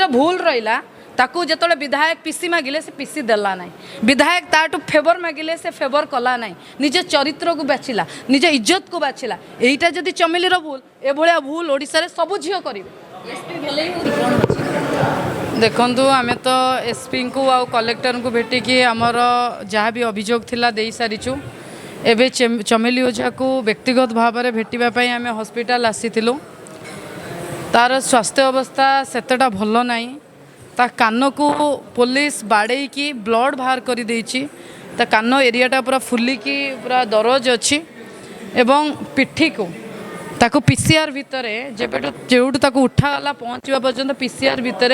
चमेलीर भूल रहा ताकू जो विधायक पीसी मागिले से पीसी देला ना विधायक ताटू फेवर मागिले से फेवर कला ना निज चरित्र को बाछिला निज इज्जत को बाछिला यहीटा जदि चमेलीर भूल एभलिया भूल ओडिशा रे सब झियो करिवे। देखु आम तो एसपी को आ कलेक्टर को भेटिकी आमर जहाँ भी अभियोग थिला दे सारीचु एबे चमेली ओझा को व्यक्तिगत भाव में भेटापी आम हॉस्पिटल आसीलु तार स्वास्थ्य अवस्था सेतटा भल नाई ता कान को पुलिस बाड़े की ब्लड बाहर कर देछि ता कान एरियाटा पूरा फुलिकी पूरा दरज अच्छी एवं पिठी को ताको पीसीआर भितर जेबेटू जेउटू ताको उठागला पहुँचवा पर्यंत पीसीआर भितर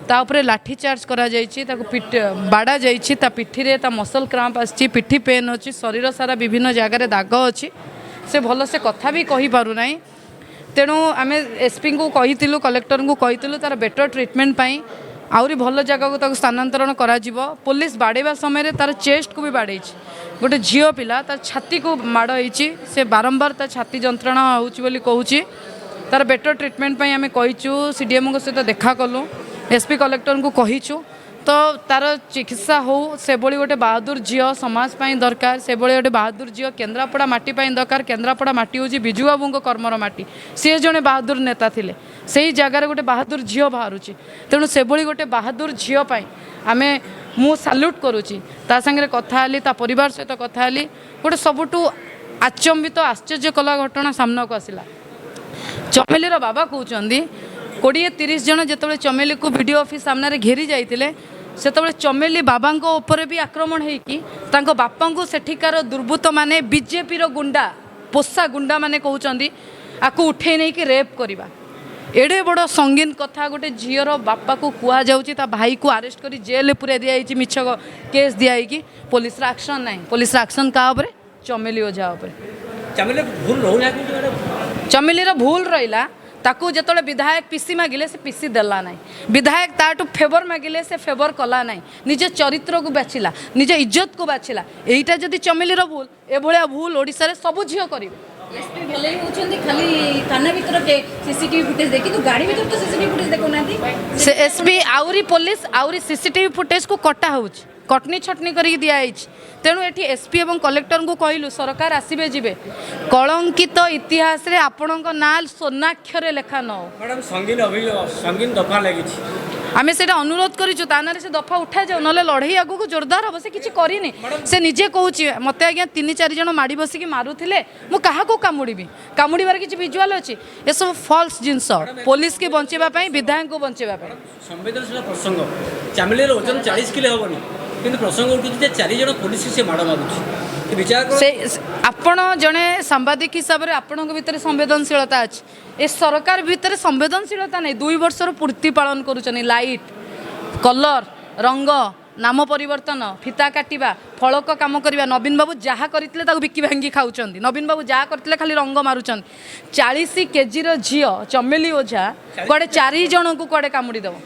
ताऊपर लाठी चार्ज करा जायछि ताको बाड़ा जायछि ता पिठी रे ता मसल क्राम्प आछि पिठी पेन अच्छी शरीर सारा विभिन्न जगार दाग अच्छी से भल से कथा भी कहि पारु नाही तेणु आम एसपी को कही कलेक्टर को कही तार बेटर ट्रिटमेंट पाई आउरी भल जगह को स्थानांतरण करा जिवो। पुलिस बाड़ेवा समय तार चेस्ट को भी बाड़े गोटे झील पिला तार छाती को माड़ होती से बारंबार तार छाती जंत्रणा होची तार बेटर ट्रिटमेंट पाई आम कहीचु सीडीएम सहित देखा कलु एसपी कलेक्टर को कहीचु तो तार चिकित्सा हो से भली गोटे बहादुर झील समाज पाई दरकार से भली गोटे बहादुर झील केन्द्रापड़ा माटी पाई दरकार केन्द्रापड़ा माटी हूँ विजु बाबू कर्मर माटी सी जड़े बहादुर नेता थिले से जगार गोटे बहादुर झील बाहर तेणु से भली गोटे बहादुर झील पाई आम मु साल्यूट करुच्ची ता संगे कथा हली ता परिवार सहित कथा हली गोटे सबुठू आचंबित आश्चर्य कला घटना सामना को आसला। चमेलीर बाबा कहते 20-30 जन जो चमेली को वीडियो ऑफिस सामने घेरी जाते से चमेली बाबा ऊपर भी आक्रमण होता बापा को सेठिकार दुर्बृत्त माने बीजेपी गुंडा पोषा गुंडा माने कहते आपको उठे नहीं कि रेप करवा एडे बड़ संगीन कथा गोटे झीर बापा को कह जा भाई को अरेस्ट कर जेल पूरा दिखाई मिछ केस दिखाई पुलिस एक्शन ना पुलिस एक्शन क्या चमेली ओझा चमेलीर भूल रहा ताकू जो विधायक पीसी मागिले से पीसी देला ना विधायक ताटू फेवर मागिले से फेवर कला ना निज चरित्र को बाछिला निज इज्जत को बाछिला यहीटा जदि चमेलीर भूल एभलिया भूल ओडिशा रे सब झियो करिवे। एसपी भले होचंदी खाली थाना भीतर के सीसीटीवी फुटेज देखि तो गाड़ी भीतर तो सीसीटीवी फुटेज देखो नांती से एसपी आउरी पुलिस आउरी सीसीटीवी फुटेज को कटा होउछ कटनी छटनी करी दिया तेणु ये एसपी एवं कलेक्टर को कहलु सरकार आसबे जीवे कलंकित इतिहास रे आपणक ना सोनाक्षर लेखा न मैडम संगीन दफा लगी आम से अनुरोध करूँ ताना से दफा उठा जाऊ ना लड़ई आगू जोरदार हम से किसी करनी से निजे कहूँ मत आज्ञा 3-4 जन माड़ी बसिकी मारुले मुझे कामुड़ी कामुड़ार किसी विजुआल अच्छी ये सब फल्स जिनस पुलिस के बचाई विधायक को बचाई संवेदनशील प्रसंग चमेलीर ओजन 40 किलो हेनी कि प्रसंग उठुचे 4 जन पुलिस से माड़ मारुचे विचार से आपण जड़े सांबादिक हिसाब से आपण भीतर संवेदनशीलता अच्छी ए सरकार भीतर संवेदनशीलता नहीं 2 वर्षर पूर्ति पालन करुचनी लाइट कलर रंग नाम परिवर्तन फिता काटिबा फलक काम करवा नवीन बाबू जहाँ करते बिकी भांगी खाऊँ नवीन बाबू जहाँ करते खाली रंग मारुचन 40 केजी झील चमेली ओझा कड़े 4 जन को कड़े कामुड़ी देव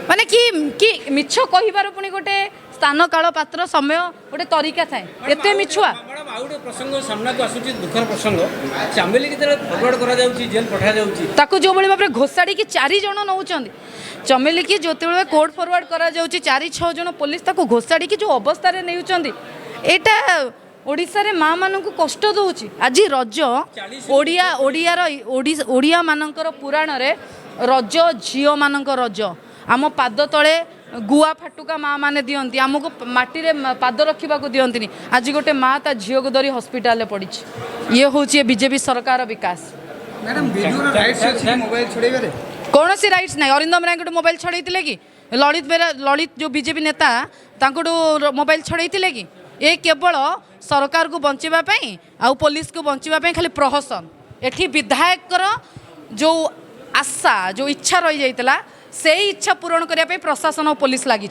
माने कि मिछ कहिबार पुणी गोटे स्थान काल पात्र समय गोटे तरीका थाए एते मिछुआ मैडम आ गोटे प्रसंग सामना को आसुची दुखर प्रसंग चमेली के फरवर्ड करा जाउची जेल पठा जाउची ताकू जो बळे बापरे घोसाड़ी की 4 जन नउचंदी चमेली की जोते बळे कोर्ट फरवर्ड करा जाउची 4-6 जन पुलिस ताकू घोसाड़ी की जो अवस्था रे नेउचंदी एटा ओडिसा रे माँ मानक कष्ट दउची आज रज ओडिया मानकर पुराण रे रज झियो मानक रज आम पाद तले गुआ फाटुका माँ मैंने दिखती आमको माटी पाद रखा दिखती आज गोटे माँ ता झील को धरी हस्पिटाल पड़ी ये हूँ बीजेपी सरकार विकास कौन सी राइट्स ना अरिंदम राय मोबाइल छड़े कि ललित जो बीजेपी नेता मोबाइल छड़े कि ये केवल सरकार को बचाई आउ पुलिस को बचाई खाली प्रहसन एठी विधायक जो आशा जो इच्छा रही जाइतला से इच्छा पूरण करने प्रशासन और पुलिस लगी।